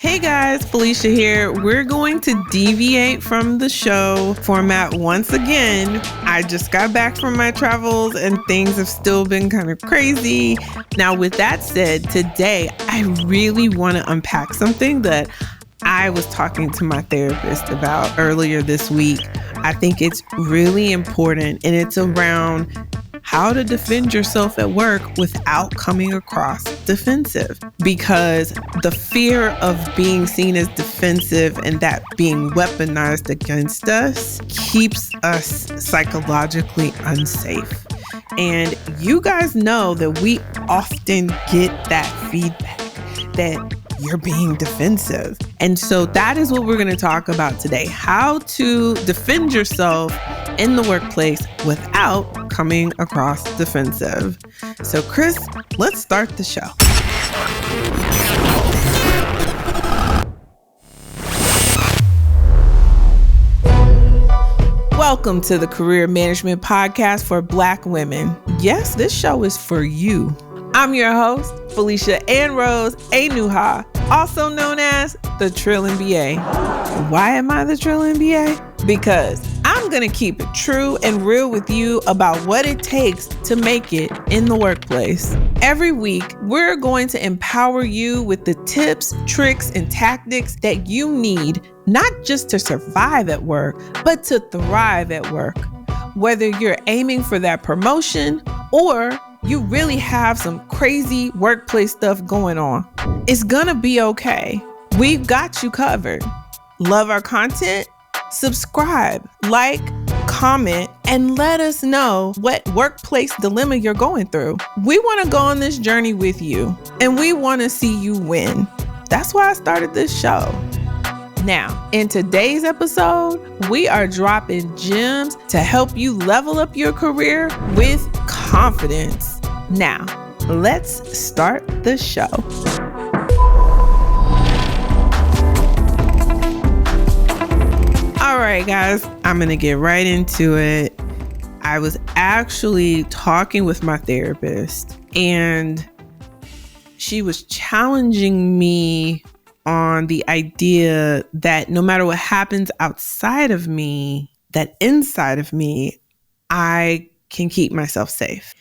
Hey guys, Felicia here. We're going to deviate from the show format once again. I just got back from my travels and things have still been kind of crazy. Now, with that said, today I really want to unpack something that I was talking to my therapist about earlier this week. I think it's really important, and it's around how to defend yourself at work without coming across defensive. Because the fear of being seen as defensive and that being weaponized against us keeps us psychologically unsafe. And you guys know that we often get that feedback that you're being defensive. And so that is what we're going to talk about today. How to defend yourself in the workplace without coming across defensive. So Chris, let's start the show. Welcome to the Career Management Podcast for Black women. Yes, this show is for you. I'm your host, Felicia Ann Rose Anuha, also known as the Trill MBA. Why am I the Trill MBA? Because I'm going to keep it true and real with you about what it takes to make it in the workplace. Every week, we're going to empower you with the tips, tricks, and tactics that you need, not just to survive at work, but to thrive at work. Whether you're aiming for that promotion or you really have some crazy workplace stuff going on, it's gonna be okay. We've got you covered. Love our content? Subscribe, like, comment, and let us know what workplace dilemma you're going through. We want to go on this journey with you, and we want to see you win. That's why I started this show. Now, in today's episode, we are dropping gems to help you level up your career with confidence. Now, let's start the show. All right, guys, I'm going to get right into it. I was actually talking with my therapist, and she was challenging me on the idea that no matter what happens outside of me, that inside of me, I can keep myself safe.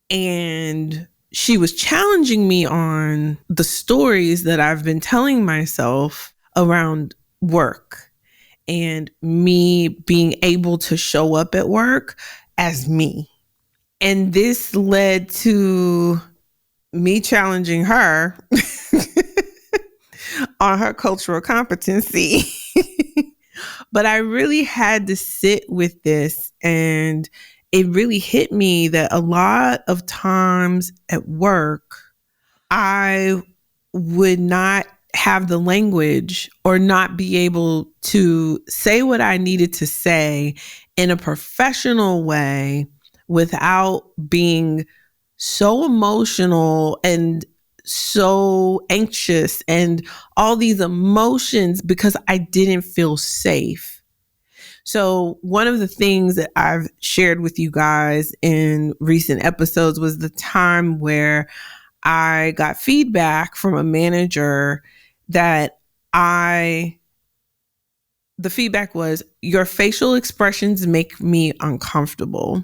And she was challenging me on the stories that I've been telling myself around work and me being able to show up at work as me. And this led to me challenging her on her cultural competency. But I really had to sit with this, and it really hit me that a lot of times at work, I would not have the language or not be able to say what I needed to say in a professional way without being so emotional and so anxious and all these emotions because I didn't feel safe. So one of the things that I've shared with you guys in recent episodes was the time where I got feedback from a manager that the feedback was, your facial expressions make me uncomfortable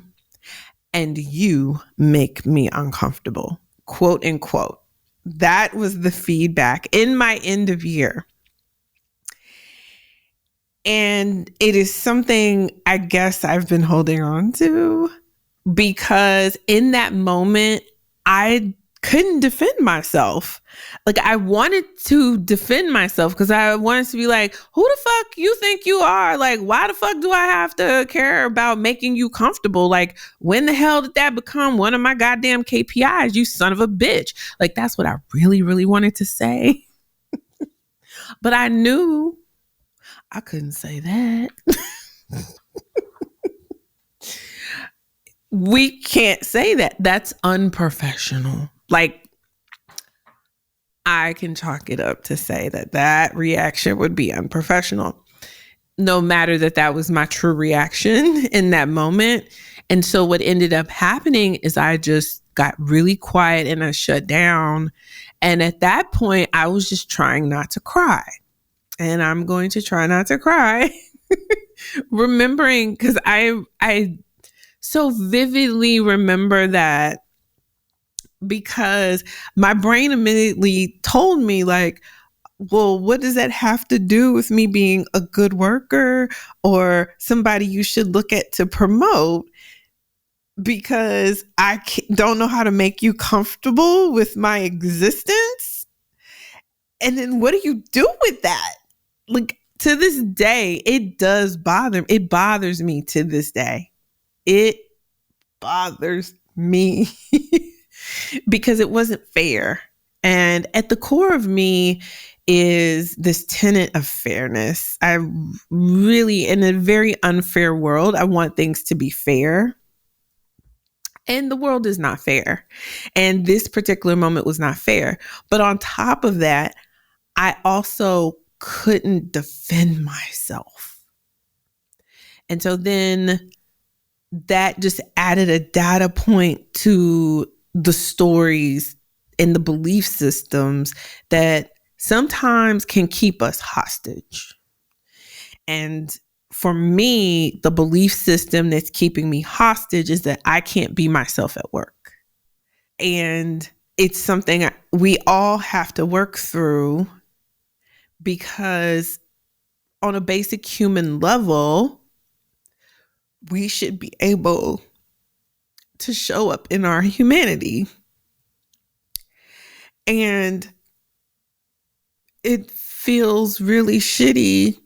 and you make me uncomfortable, quote unquote. That was the feedback in my end of year. And it is something I guess I've been holding on to because in that moment, I couldn't defend myself. Like I wanted to defend myself because I wanted to be like, who the fuck you think you are? Like, why the fuck do I have to care about making you comfortable? Like, when the hell did that become one of my goddamn KPIs, you son of a bitch? Like, that's what I really, really wanted to say. But I knew I couldn't say that. We can't say that. That's unprofessional. Like, I can chalk it up to say that reaction would be unprofessional, no matter that was my true reaction in that moment. And so what ended up happening is I just got really quiet and I shut down. And at that point, I was just trying not to cry. And I'm going to try not to cry. Remembering, because I so vividly remember that, because my brain immediately told me, like, well, what does that have to do with me being a good worker or somebody you should look at to promote? Because I don't know how to make you comfortable with my existence. And then what do you do with that? Like, to this day, it bothers me to this day. It bothers me because it wasn't fair. And at the core of me is this tenet of fairness. I really, in a very unfair world, I want things to be fair. And the world is not fair. And this particular moment was not fair. But on top of that, I also couldn't defend myself. And so then that just added a data point to the stories and the belief systems that sometimes can keep us hostage. And for me, the belief system that's keeping me hostage is that I can't be myself at work. And it's something we all have to work through, because on a basic human level, we should be able to show up in our humanity. And it feels really shitty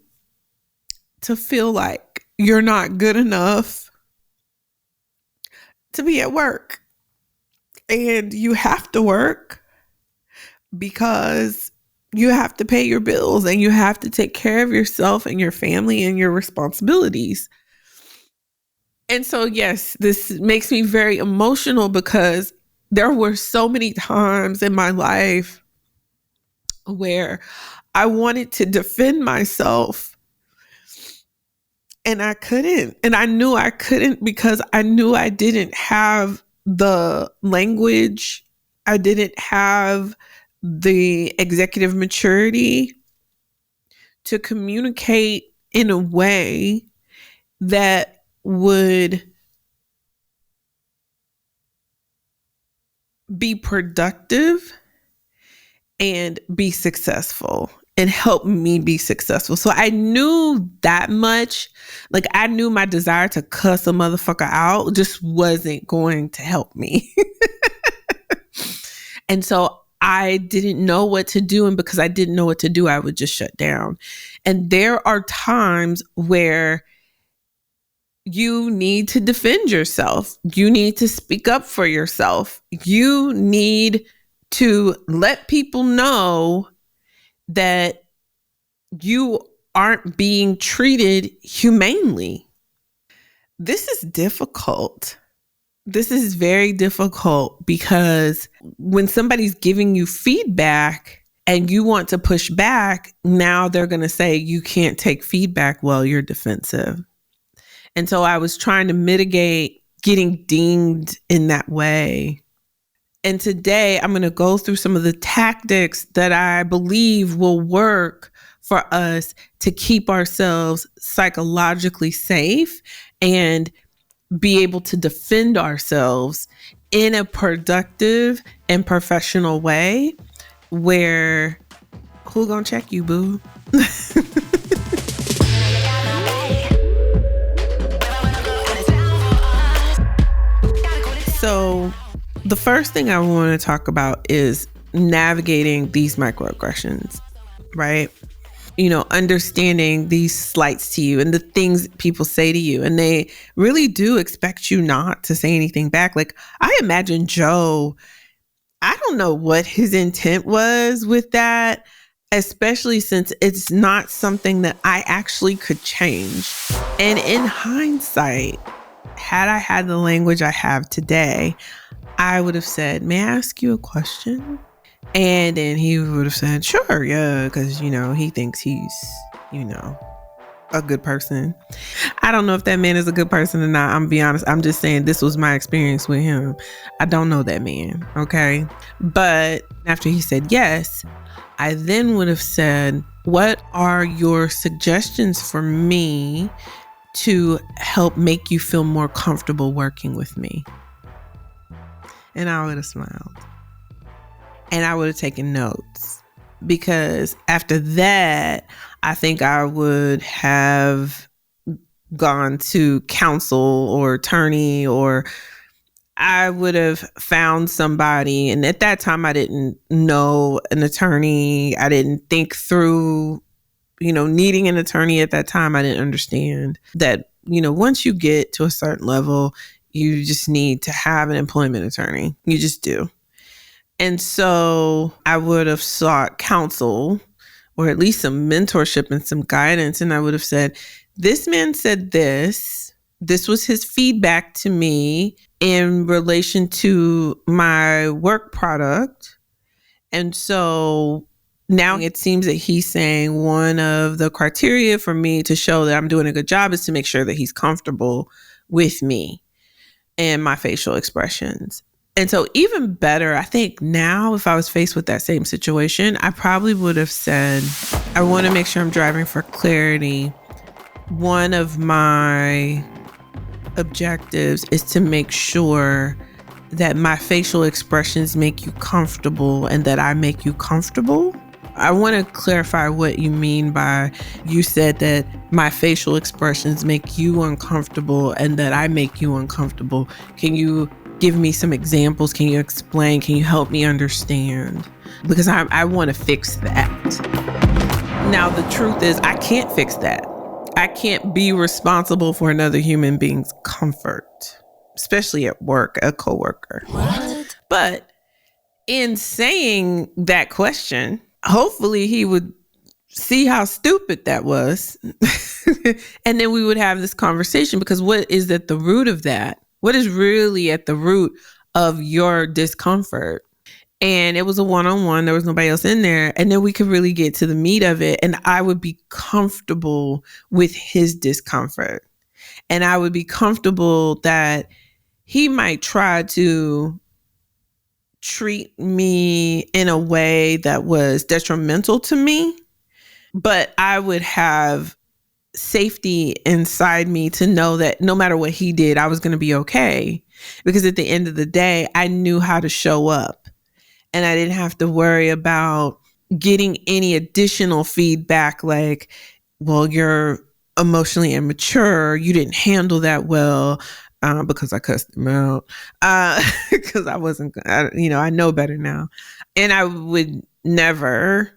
to feel like you're not good enough to be at work. And you have to work because you have to pay your bills and you have to take care of yourself and your family and your responsibilities. And so, yes, this makes me very emotional because there were so many times in my life where I wanted to defend myself and I couldn't. And I knew I couldn't because I knew I didn't have the language. I didn't have the executive maturity to communicate in a way that would be productive and be successful and help me be successful. So I knew that much. Like, I knew my desire to cuss a motherfucker out just wasn't going to help me. And so I didn't know what to do. And because I didn't know what to do, I would just shut down. And there are times where you need to defend yourself. You need to speak up for yourself. You need to let people know that you aren't being treated humanely. This is difficult. This is very difficult because when somebody's giving you feedback and you want to push back, now they're going to say you can't take feedback. Well, you're defensive. And so I was trying to mitigate getting dinged in that way. And today I'm going to go through some of the tactics that I believe will work for us to keep ourselves psychologically safe and be able to defend ourselves in a productive and professional way where who gonna check you, boo? So the first thing I want to talk about is navigating these microaggressions, right? You know, understanding these slights to you and the things people say to you. And they really do expect you not to say anything back. Like, I imagine Joe, I don't know what his intent was with that, especially since it's not something that I actually could change. And in hindsight, had I had the language I have today, I would have said, may I ask you a question? And then he would have said, sure, yeah, because, you know, he thinks he's, you know, a good person. I don't know if that man is a good person or not. I'm be honest. I'm just saying this was my experience with him. I don't know that man. Okay. But after he said yes, I then would have said, what are your suggestions for me to help make you feel more comfortable working with me? And I would have smiled. And I would have taken notes, because after that, I think I would have gone to counsel or attorney, or I would have found somebody. And at that time, I didn't know an attorney. I didn't think through, needing an attorney at that time. I didn't understand that, once you get to a certain level, you just need to have an employment attorney. You just do. And so I would have sought counsel, or at least some mentorship and some guidance. And I would have said, this man said this. This was his feedback to me in relation to my work product. And so now it seems that he's saying one of the criteria for me to show that I'm doing a good job is to make sure that he's comfortable with me and my facial expressions. And so even better, I think now if I was faced with that same situation, I probably would have said, I want to make sure I'm driving for clarity. One of my objectives is to make sure that my facial expressions make you comfortable and that I make you comfortable. I want to clarify what you mean by, you said that my facial expressions make you uncomfortable and that I make you uncomfortable. Can you give me some examples? Can you explain? Can you help me understand? Because I want to fix that. Now, the truth is, I can't fix that. I can't be responsible for another human being's comfort, especially at work, a coworker. What? But in saying that question, hopefully he would see how stupid that was. And then we would have this conversation, because what is at the root of that? What is really at the root of your discomfort? And it was a one-on-one. There was nobody else in there. And then we could really get to the meat of it. And I would be comfortable with his discomfort. And I would be comfortable that he might try to treat me in a way that was detrimental to me. But I would have safety inside me to know that no matter what he did, I was going to be okay. Because at the end of the day, I knew how to show up. And I didn't have to worry about getting any additional feedback like, well, you're emotionally immature. You didn't handle that well, because I cussed him out, because I wasn't, I know better now. And I would never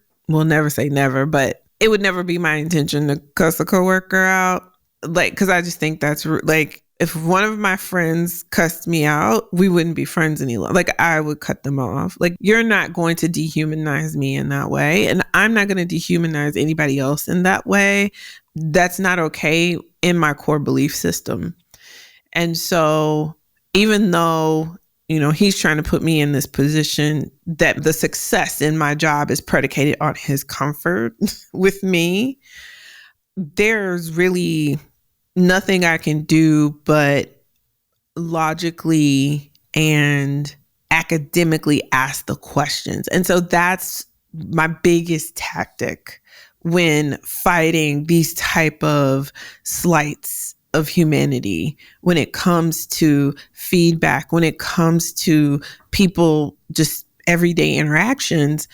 say never, but it would never be my intention to cuss a coworker out. Like, because I just think that's like, if one of my friends cussed me out, we wouldn't be friends any longer. Like, I would cut them off. Like, you're not going to dehumanize me in that way. And I'm not going to dehumanize anybody else in that way. That's not okay in my core belief system. And so even though, he's trying to put me in this position that the success in my job is predicated on his comfort with me, there's really nothing I can do but logically and academically ask the questions. And so that's my biggest tactic when fighting these type of slights of humanity, when it comes to feedback, when it comes to people, just everyday interactions.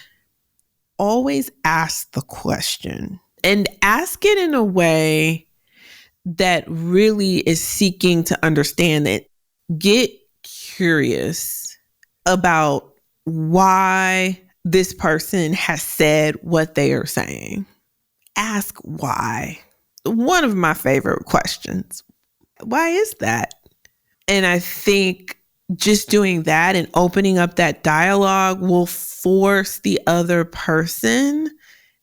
Always ask the question, and ask it in a way that really is seeking to understand it. Get curious about why this person has said what they are saying. Ask why. One of my favorite questions. Why is that? And I think just doing that and opening up that dialogue will force the other person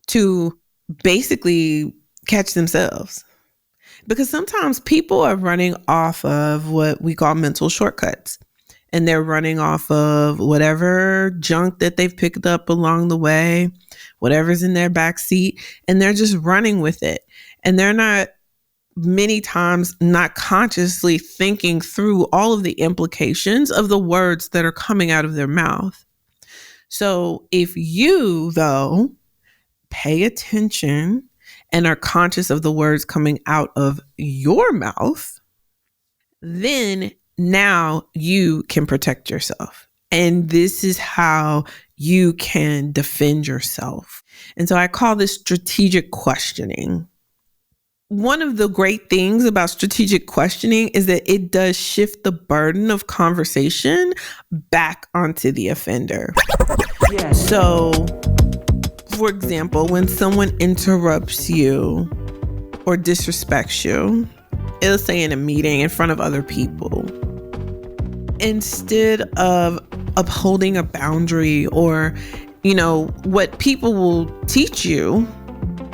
to basically catch themselves. Because sometimes people are running off of what we call mental shortcuts. and they're running off of whatever junk that they've picked up along the way, whatever's in their back seat, and they're just running with it. And they're not many times not consciously thinking through all of the implications of the words that are coming out of their mouth. So if you, though, pay attention and are conscious of the words coming out of your mouth, then now you can protect yourself. And this is how you can defend yourself. And so I call this strategic questioning. One of the great things about strategic questioning is that it does shift the burden of conversation back onto the offender. Yeah. So, for example, when someone interrupts you or disrespects you, it'll say in a meeting in front of other people, instead of upholding a boundary or, what people will teach you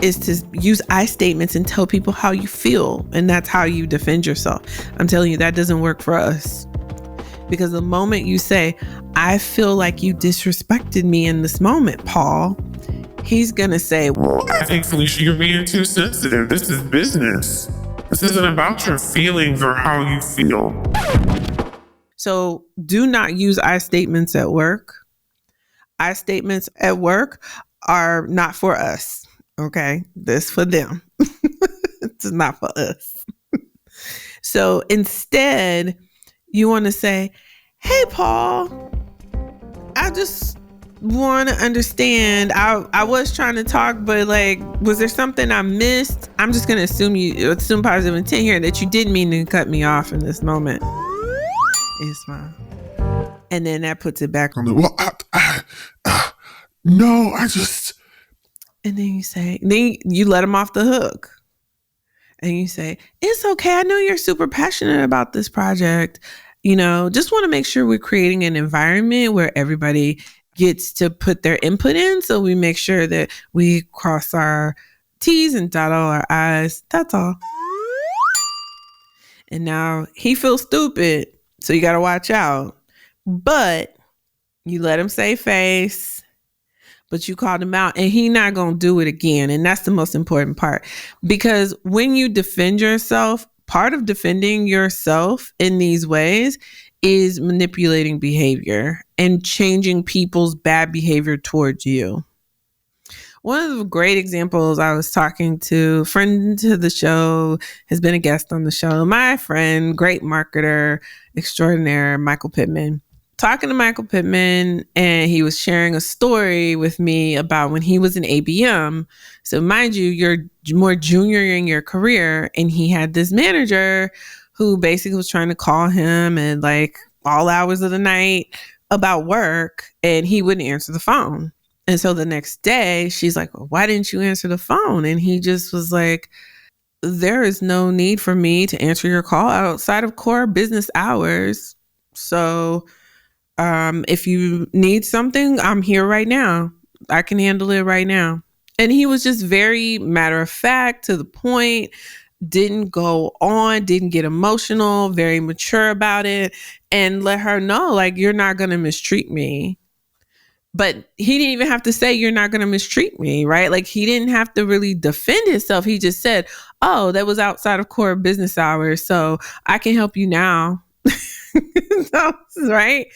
is to use I statements and tell people how you feel. And that's how you defend yourself. I'm telling you, that doesn't work for us. Because the moment you say, I feel like you disrespected me in this moment, Paul, he's going to say, I think, Felicia, you're being too sensitive. This is business. This isn't about your feelings or how you feel. So do not use I statements at work. I statements at work are not for us. Okay, this for them. It's not for us. So instead, you want to say, hey, Paul, I just want to understand. I was trying to talk, but was there something I missed? I'm just going to assume positive intent here that you didn't mean to cut me off in this moment. It's fine. And then that puts it back on the, no, I just... And then you let them off the hook. And you say, it's okay. I know you're super passionate about this project. Just want to make sure we're creating an environment where everybody gets to put their input in. So we make sure that we cross our T's and dot all our I's. That's all. And now he feels stupid. So you got to watch out. But you let him save face. But you called him out and he not going to do it again. And that's the most important part. Because when you defend yourself, part of defending yourself in these ways is manipulating behavior and changing people's bad behavior towards you. One of the great examples, I was talking to a friend to the show, has been a guest on the show, my friend, great marketer extraordinaire, Michael Pittman. Talking to Michael Pittman, and he was sharing a story with me about when he was in ABM. So mind you, you're more junior in your career, and he had this manager who basically was trying to call him at all hours of the night about work, and he wouldn't answer the phone. And so the next day, she's like, well, why didn't you answer the phone? And he just was like, there is no need for me to answer your call outside of core business hours. So if you need something, I'm here right now. I can handle it right now. And he was just very matter of fact, to the point, didn't go on, didn't get emotional, very mature about it, and let her know, you're not going to mistreat me. But he didn't even have to say, you're not going to mistreat me, right? He didn't have to really defend himself. He just said, oh, that was outside of core business hours, so I can help you now. Right?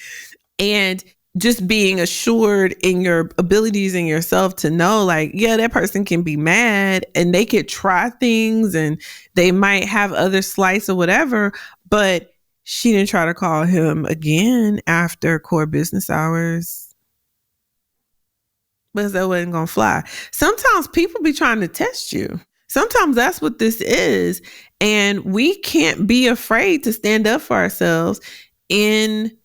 And just being assured in your abilities and yourself to know, that person can be mad and they could try things and they might have other slights or whatever, but she didn't try to call him again after core business hours. Because that wasn't going to fly. Sometimes people be trying to test you. Sometimes that's what this is. And we can't be afraid to stand up for ourselves in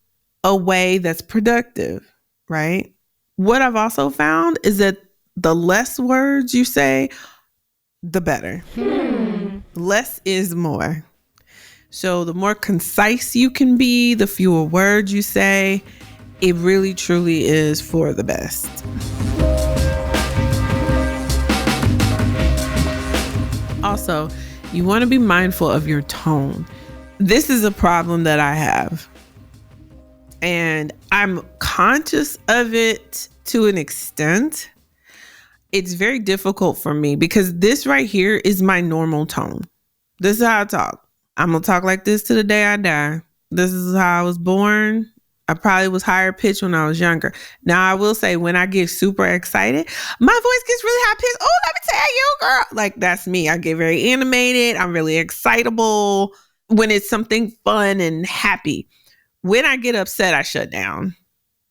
a way that's productive, right? What I've also found is that the less words you say, the better. Less is more. So the more concise you can be, the fewer words you say, it really truly is for the best. Also, you want to be mindful of your tone. This is a problem that I have. And I'm conscious of it to an extent. It's very difficult for me because this right here is my normal tone. This is how I talk. I'm going to talk like this to the day I die. This is how I was born. I probably was higher pitched when I was younger. Now, I will say when I get super excited, my voice gets really high pitched. Oh, let me tell you, girl. Like, that's me. I get very animated. I'm really excitable when it's something fun and happy. When I get upset, I shut down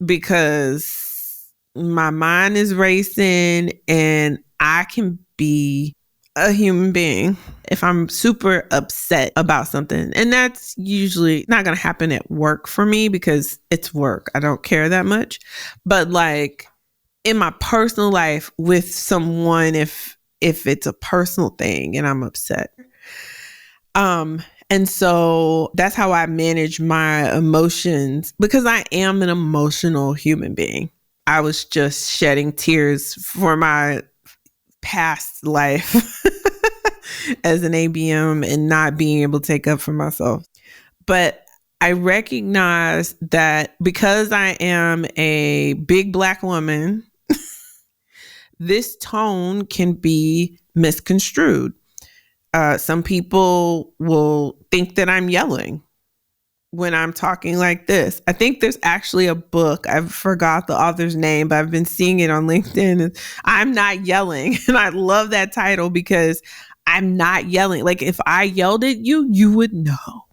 because my mind is racing and I can be a human being if I'm super upset about something. And that's usually not going to happen at work for me because it's work. I don't care that much. But like in my personal life with someone, if it's a personal thing and I'm upset. And so that's how I manage my emotions because I am an emotional human being. I was just shedding tears for my past life as an ABM and not being able to take up for myself. But I recognize that because I am a big Black woman, this tone can be misconstrued. Some people will think that I'm yelling when I'm talking like this. I think there's actually a book. I forgot the author's name, but I've been seeing it on LinkedIn. I'm Not Yelling. And I love that title because I'm not yelling. Like if I yelled at you, you would know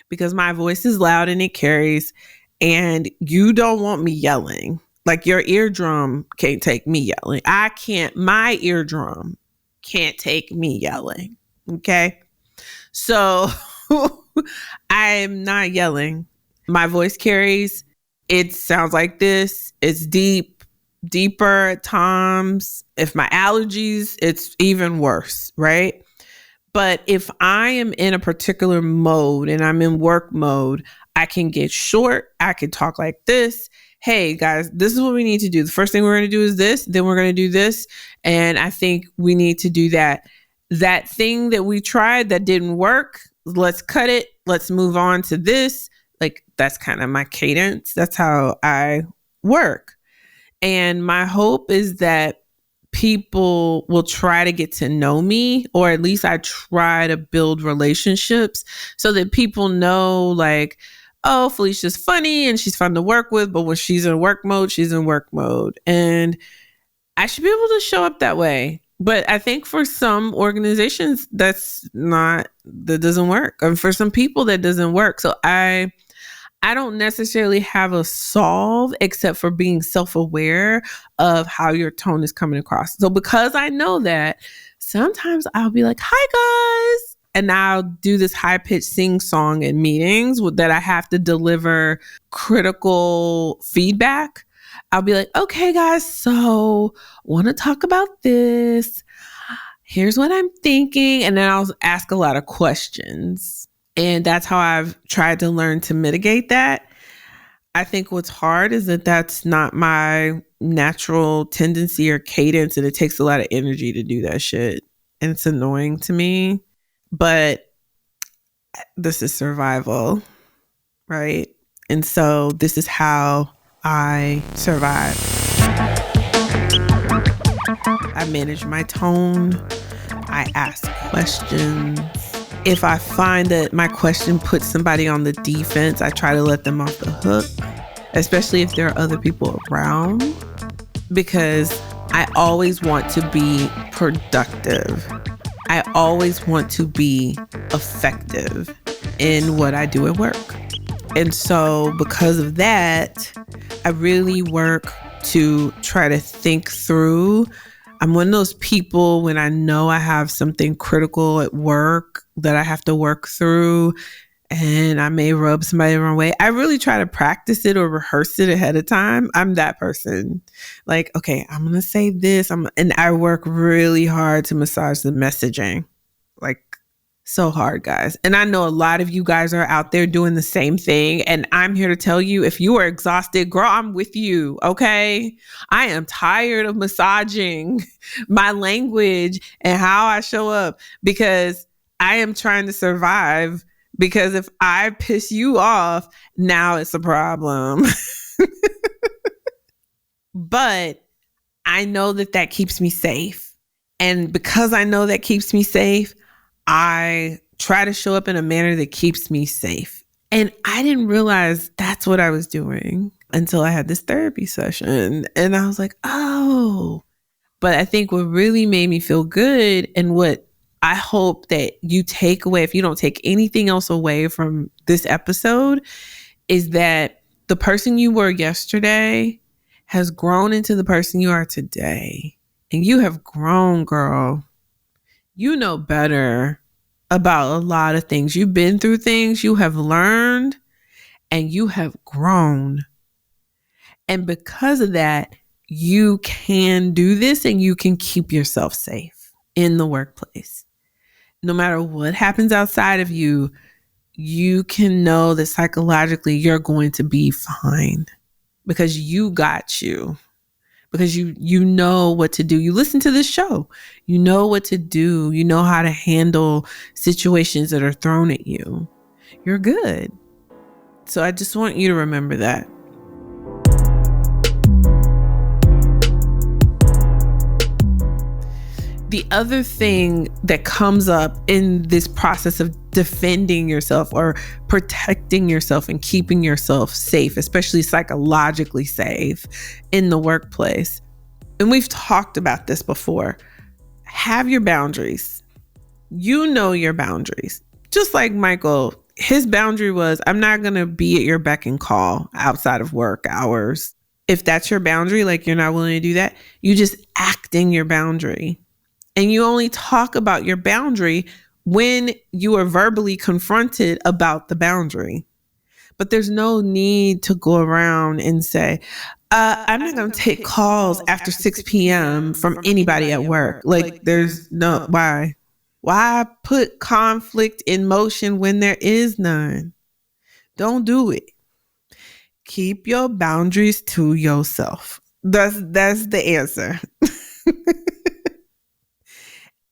because my voice is loud and it carries and you don't want me yelling. Like your eardrum can't take me yelling. My eardrum can't take me yelling. Okay. So I'm not yelling. My voice carries. It sounds like this. It's deeper at times. If my allergies, it's even worse, right? But if I am in a particular mode and I'm in work mode, I can get short. I can talk like this. Hey guys, this is what we need to do. The first thing we're going to do is this, then we're going to do this. And I think we need to do that. That thing that we tried that didn't work, let's cut it. Let's move on to this. Like that's kind of my cadence. That's how I work. And my hope is that people will try to get to know me, or at least I try to build relationships so that people know like, oh, Felicia's funny and she's fun to work with, but when she's in work mode, she's in work mode. And I should be able to show up that way. But I think for some organizations, that doesn't work. And for some people, that doesn't work. So I don't necessarily have a solve except for being self-aware of how your tone is coming across. So because I know that, sometimes I'll be like, hi guys. And I'll do this high-pitched sing-song in meetings that I have to deliver critical feedback. I'll be like, okay, guys, so want to talk about this. Here's what I'm thinking. And then I'll ask a lot of questions. And that's how I've tried to learn to mitigate that. I think what's hard is that that's not my natural tendency or cadence. And it takes a lot of energy to do that shit. And it's annoying to me. But this is survival, right? And so this is how I survive. I manage my tone. I ask questions. If I find that my question puts somebody on the defense, I try to let them off the hook, especially if there are other people around, because I always want to be productive. I always want to be effective in what I do at work. And so because of that, I really work to try to think through. I'm one of those people when I know I have something critical at work that I have to work through and I may rub somebody the wrong way, I really try to practice it or rehearse it ahead of time. I'm that person. Like, okay, I'm going to say this. And I work really hard to massage the messaging. Like, so hard, guys. And I know a lot of you guys are out there doing the same thing. And I'm here to tell you, if you are exhausted, girl, I'm with you. Okay. I am tired of massaging my language and how I show up because I am trying to survive Because if I piss you off, now it's a problem. But I know that keeps me safe. And because I know that keeps me safe, I try to show up in a manner that keeps me safe. And I didn't realize that's what I was doing until I had this therapy session. And I was like, oh. But I think what really made me feel good, and what I hope that you take away, if you don't take anything else away from this episode, is that the person you were yesterday has grown into the person you are today. And you have grown, girl. You know better about a lot of things. You've been through things, you have learned, and you have grown. And because of that, you can do this and you can keep yourself safe in the workplace. No matter what happens outside of you, you can know that psychologically you're going to be fine because you got you. Because you know what to do. You listen to this show. You know what to do. You know how to handle situations that are thrown at you. You're good. So I just want you to remember that. The other thing that comes up in this process of defending yourself or protecting yourself and keeping yourself safe, especially psychologically safe in the workplace, and we've talked about this before, have your boundaries. You know your boundaries. Just like Michael, his boundary was, I'm not going to be at your beck and call outside of work hours. If that's your boundary, like you're not willing to do that, you just act in your boundary. And you only talk about your boundary when you are verbally confronted about the boundary. But there's no need to go around and say, I'm not going to take calls after 6 p.m. from anybody at work. Like there's no, why? Why put conflict in motion when there is none? Don't do it. Keep your boundaries to yourself. That's the answer.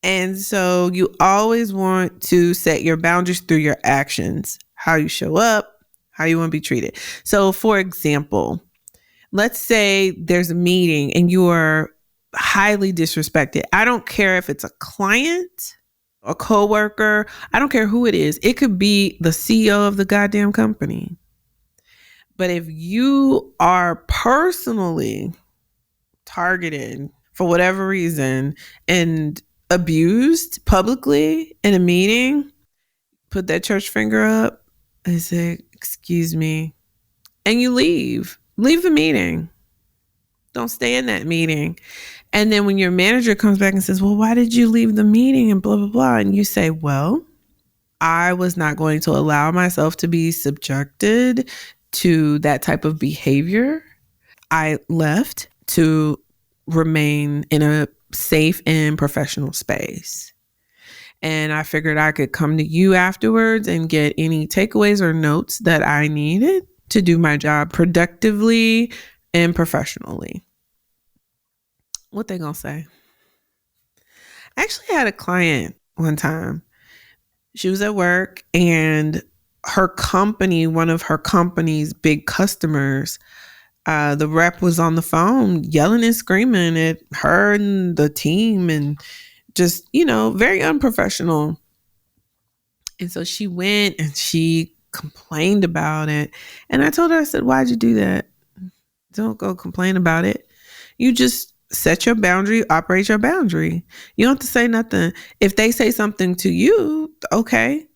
And so you always want to set your boundaries through your actions, how you show up, how you want to be treated. So for example, let's say there's a meeting and you are highly disrespected. I don't care if it's a client, a coworker, I don't care who it is. It could be the CEO of the goddamn company. But if you are personally targeted for whatever reason and abused publicly in a meeting, put that church finger up and say, excuse me. And you leave the meeting. Don't stay in that meeting. And then when your manager comes back and says, well, why did you leave the meeting and blah, blah, blah. And you say, well, I was not going to allow myself to be subjected to that type of behavior. I left to remain in a safe and professional space. And I figured I could come to you afterwards and get any takeaways or notes that I needed to do my job productively and professionally. What they gonna say? I actually had a client one time. She was at work and her company, one of her company's big customers, the rep was on the phone yelling and screaming at her and the team and just, very unprofessional. And so she went and she complained about it. And I told her, I said, why'd you do that? Don't go complain about it. You just set your boundary, operate your boundary. You don't have to say nothing. If they say something to you, okay.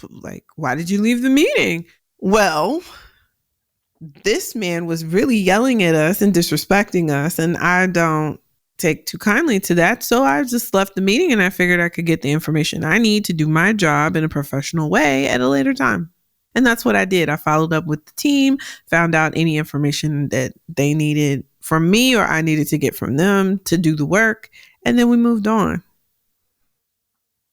Like, why did you leave the meeting? Well, this man was really yelling at us and disrespecting us, and I don't take too kindly to that. So I just left the meeting and I figured I could get the information I need to do my job in a professional way at a later time. And that's what I did. I followed up with the team, found out any information that they needed from me or I needed to get from them to do the work, and then we moved on.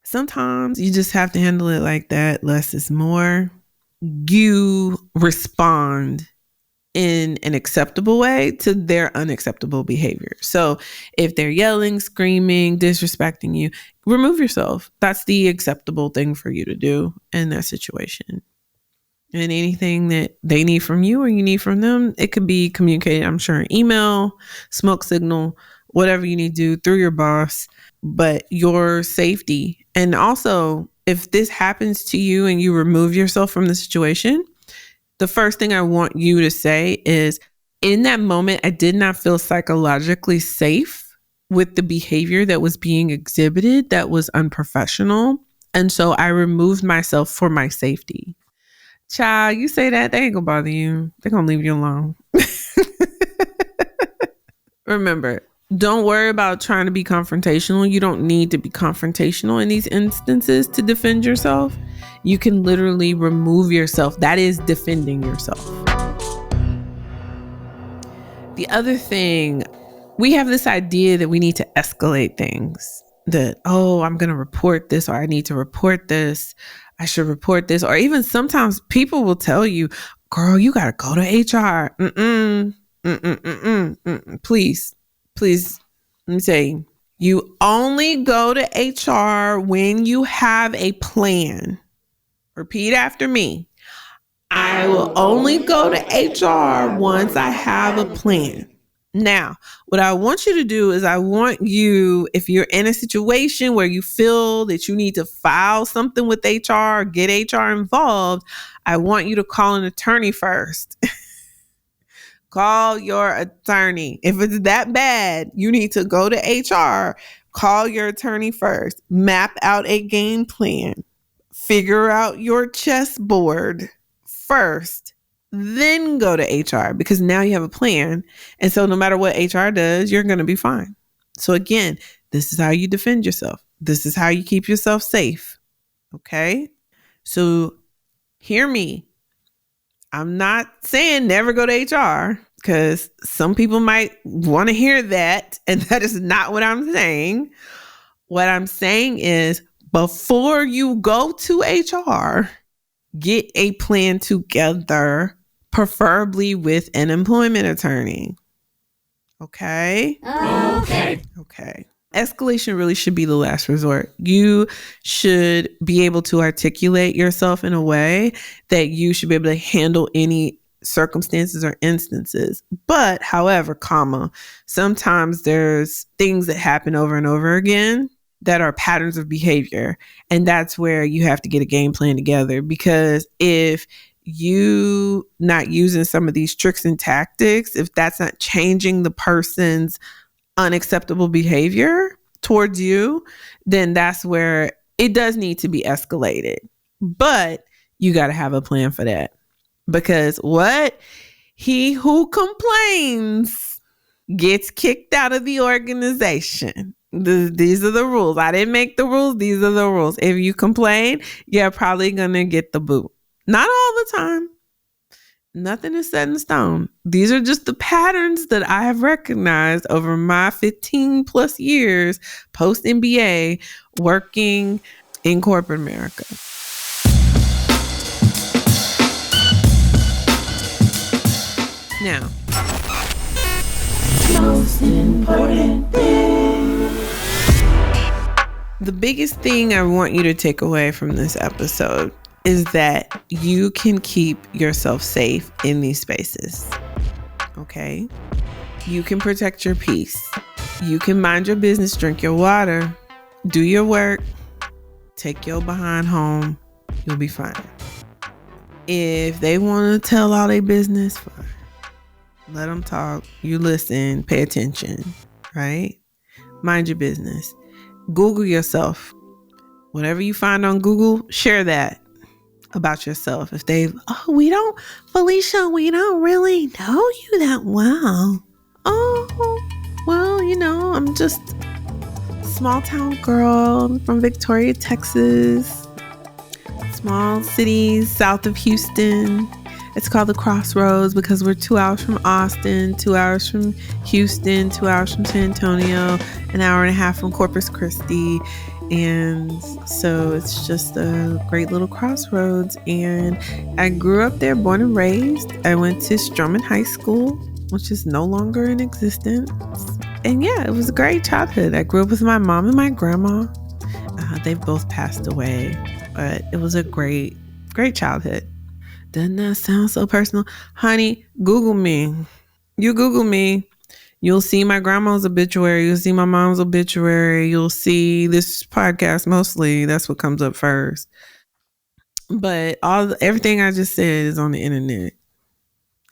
Sometimes you just have to handle it like that. Less is more. You respond in an acceptable way to their unacceptable behavior. So if they're yelling, screaming, disrespecting you, remove yourself. That's the acceptable thing for you to do in that situation. And anything that they need from you or you need from them, it could be communicated, I'm sure, in email, smoke signal, whatever you need to do through your boss, but your safety. And also, if this happens to you and you remove yourself from the situation, the first thing I want you to say is, in that moment, I did not feel psychologically safe with the behavior that was being exhibited that was unprofessional. And so I removed myself for my safety. Child, you say that, they ain't gonna bother you. They're gonna leave you alone. Remember, don't worry about trying to be confrontational. You don't need to be confrontational in these instances to defend yourself. You can literally remove yourself. That is defending yourself. The other thing, we have this idea that we need to escalate things. That, oh, I'm going to report this, or I need to report this. I should report this. Or even sometimes people will tell you, girl, you got to go to HR. Please, let me say, you only go to HR when you have a plan. Repeat after me. I will only go to HR once I have a plan. Now, what I want you to do is I want you, if you're in a situation where you feel that you need to file something with HR or get HR involved, I want you to call an attorney first. Call your attorney. If it's that bad, you need to go to HR. Call your attorney first. Map out a game plan. Figure out your chessboard first. Then go to HR, because now you have a plan. And so no matter what HR does, you're going to be fine. So again, this is how you defend yourself. This is how you keep yourself safe. Okay? So hear me. I'm not saying never go to HR, because some people might want to hear that, and that is not what I'm saying. What I'm saying is, before you go to HR, get a plan together, preferably with an employment attorney. Okay? Okay. Escalation really should be the last resort. You should be able to articulate yourself in a way that you should be able to handle any circumstances or instances. But however, sometimes there's things that happen over and over again that are patterns of behavior. And that's where you have to get a game plan together, because if you not using some of these tricks and tactics, if that's not changing the person's unacceptable behavior towards you, then that's where it does need to be escalated. But you got to have a plan for that, because he who complains gets kicked out of the organization. These are the rules. I didn't make the rules. These are the rules. If you complain, you're probably going to get the boot. Not all the time. Nothing is set in stone. These are just the patterns that I have recognized over my 15 plus years post MBA working in corporate America. Now, most important thing. The biggest thing I want you to take away from this episode is that you can keep yourself safe in these spaces. Okay? You can protect your peace. You can mind your business, drink your water, do your work, take your behind home. You'll be fine. If they want to tell all their business, fine. Let them talk. You listen, pay attention, right? Mind your business. Google yourself. Whatever you find on Google, share that about yourself. If Felicia, we don't really know you that well. Oh, well, I'm just a small town girl from Victoria, Texas. Small cities south of Houston. It's called the Crossroads because we're 2 hours from Austin, 2 hours from Houston, 2 hours from San Antonio, an hour and a half from Corpus Christi. And so it's just a great little crossroads. And I grew up there, born and raised. I went to Stroman High School, which is no longer in existence. And yeah, it was a great childhood. I grew up with my mom and my grandma. They've both passed away, but it was a great childhood. Doesn't that sound so personal? Honey, Google me. You Google me. You'll see my grandma's obituary. You'll see my mom's obituary. You'll see this podcast mostly. That's what comes up first. But everything I just said is on the internet.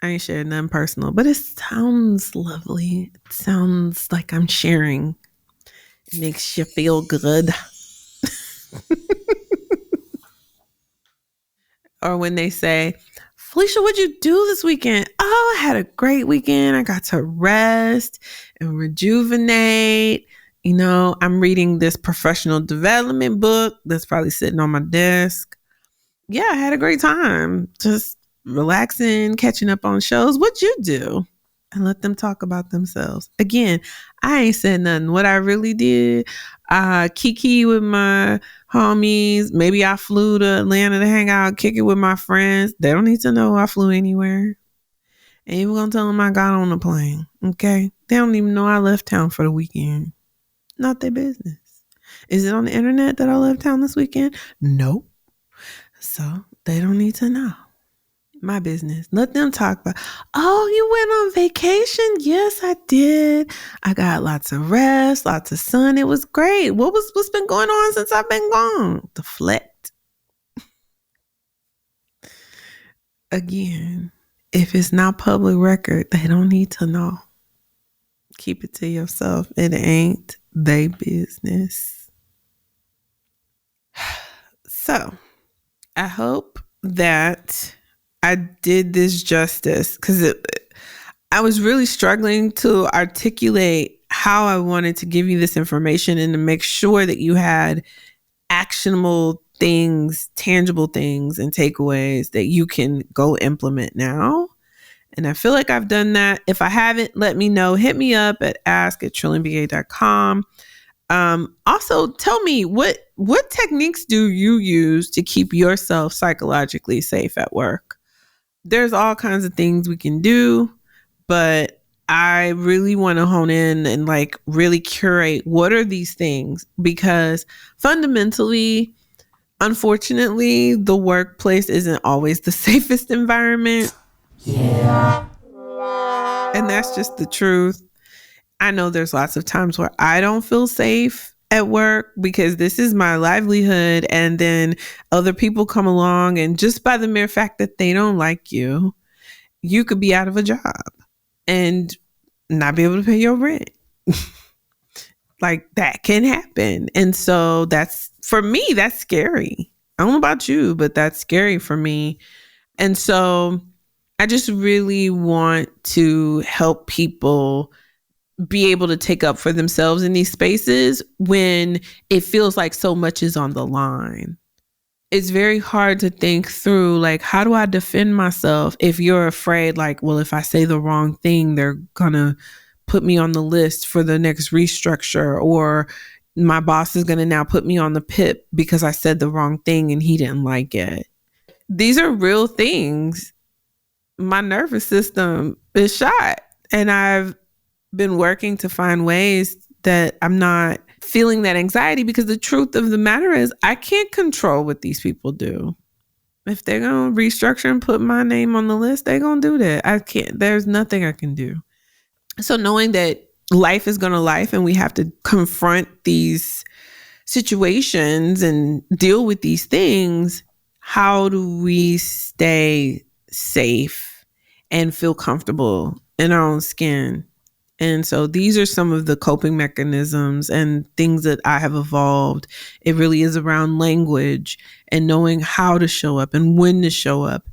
I ain't shared nothing personal, but it sounds lovely. It sounds like I'm sharing. It makes you feel good. Or when they say, Felicia, what'd you do this weekend? Oh, I had a great weekend. I got to rest and rejuvenate. You know, I'm reading this professional development book that's probably sitting on my desk. Yeah, I had a great time. Just relaxing, catching up on shows. What'd you do? And let them talk about themselves. Again, I ain't said nothing. What I really did, kiki with my homies. Maybe I flew to Atlanta to hang out, kick it with my friends. They don't need to know I flew anywhere. Ain't even gonna tell them I got on a plane. Okay? They don't even know I left town for the weekend. Not their business. Is it on the internet that I left town this weekend? Nope. So they don't need to know. My business. Let them talk about, oh, you went on vacation? Yes, I did. I got lots of rest, lots of sun. It was great. What's been going on since I've been gone? Deflect. Again, if it's not public record, they don't need to know. Keep it to yourself. It ain't their business. So, I hope that I did this justice because I was really struggling to articulate how I wanted to give you this information and to make sure that you had actionable things, tangible things and takeaways that you can go implement now. And I feel like I've done that. If I haven't, let me know. Hit me up at ask@trillingba.com. Also, tell me what techniques do you use to keep yourself psychologically safe at work? There's all kinds of things we can do, but I really want to hone in and like really curate what are these things, because fundamentally, unfortunately, the workplace isn't always the safest environment. Yeah. And that's just the truth. I know there's lots of times where I don't feel safe at work because this is my livelihood. And then other people come along and just by the mere fact that they don't like you, you could be out of a job and not be able to pay your rent. Like that can happen. And so for me, that's scary. I don't know about you, but that's scary for me. And so I just really want to help people be able to take up for themselves in these spaces when it feels like so much is on the line. It's very hard to think through, like, how do I defend myself if you're afraid, like, well, if I say the wrong thing, they're gonna put me on the list for the next restructure, or my boss is gonna now put me on the PIP because I said the wrong thing and he didn't like it. These are real things. My nervous system is shot, and I've been working to find ways that I'm not feeling that anxiety, because the truth of the matter is I can't control what these people do. If they're going to restructure and put my name on the list, they're going to do that. I can't, there's nothing I can do. So knowing that life is going to life and we have to confront these situations and deal with these things, how do we stay safe and feel comfortable in our own skin? And so these are some of the coping mechanisms and things that I have evolved. It really is around language and knowing how to show up and when to show up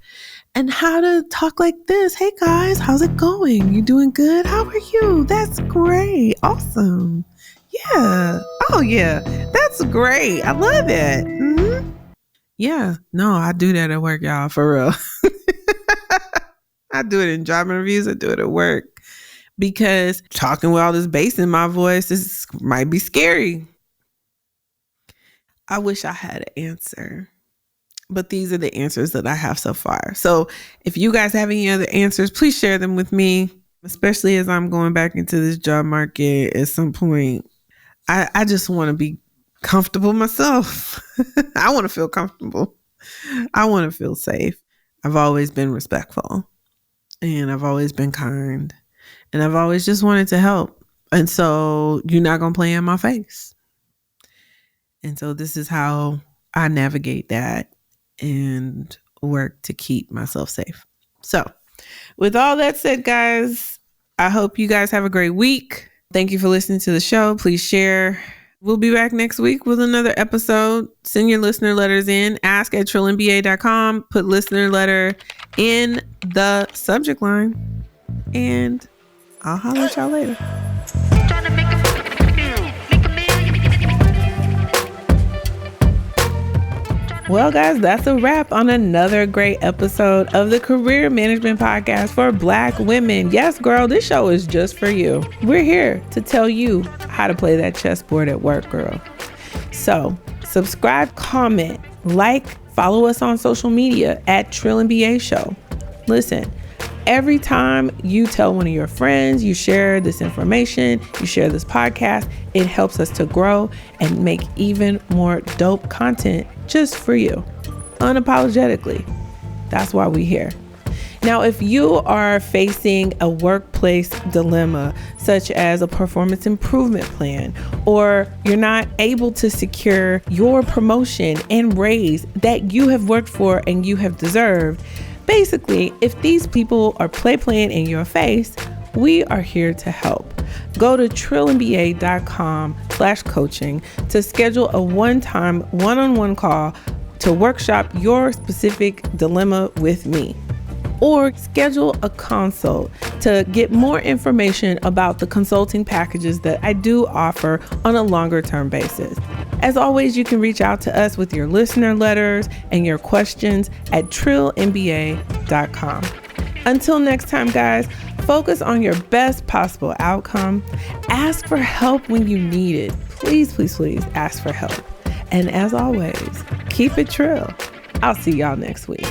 and how to talk like this. Hey guys, how's it going? You doing good? How are you? That's great. Awesome. Yeah. Oh yeah. That's great. I love it. Mm-hmm. Yeah. No, I do that at work, y'all, for real. I do it in job interviews. I do it at work because talking with all this bass in my voice might be scary. I wish I had an answer, but these are the answers that I have so far. So if you guys have any other answers, please share them with me, especially as I'm going back into this job market at some point. I just want to be comfortable myself. I want to feel comfortable. I want to feel safe. I've always been respectful and I've always been kind and I've always just wanted to help. And so you're not going to play in my face. And so this is how I navigate that and work to keep myself safe. So with all that said, guys, I hope you guys have a great week. Thank you for listening to the show. Please share. We'll be back next week with another episode. Send your listener letters in. ask@trillmba.com. Put listener letter in the subject line. And I'll holler at y'all later. Well, guys, that's a wrap on another great episode of the Career Management Podcast for Black women. Yes, girl, this show is just for you. We're here to tell you how to play that chessboard at work, girl. So subscribe, comment, like, follow us on social media at Trill and BA Show. Listen, every time you tell one of your friends, you share this information, you share this podcast, it helps us to grow and make even more dope content just for you, unapologetically. That's why we're here. Now, if you are facing a workplace dilemma, such as a performance improvement plan, or you're not able to secure your promotion and raise that you have worked for and you have deserved, basically, if these people are playing in your face, we are here to help. Go to trillandba.com/coaching to schedule a one-time one-on-one call to workshop your specific dilemma with me. Or schedule a consult to get more information about the consulting packages that I do offer on a longer term basis. As always, you can reach out to us with your listener letters and your questions at trillandba.com. Until next time, guys, focus on your best possible outcome. Ask for help when you need it. Please, please, please ask for help. And as always, keep it trill. I'll see y'all next week.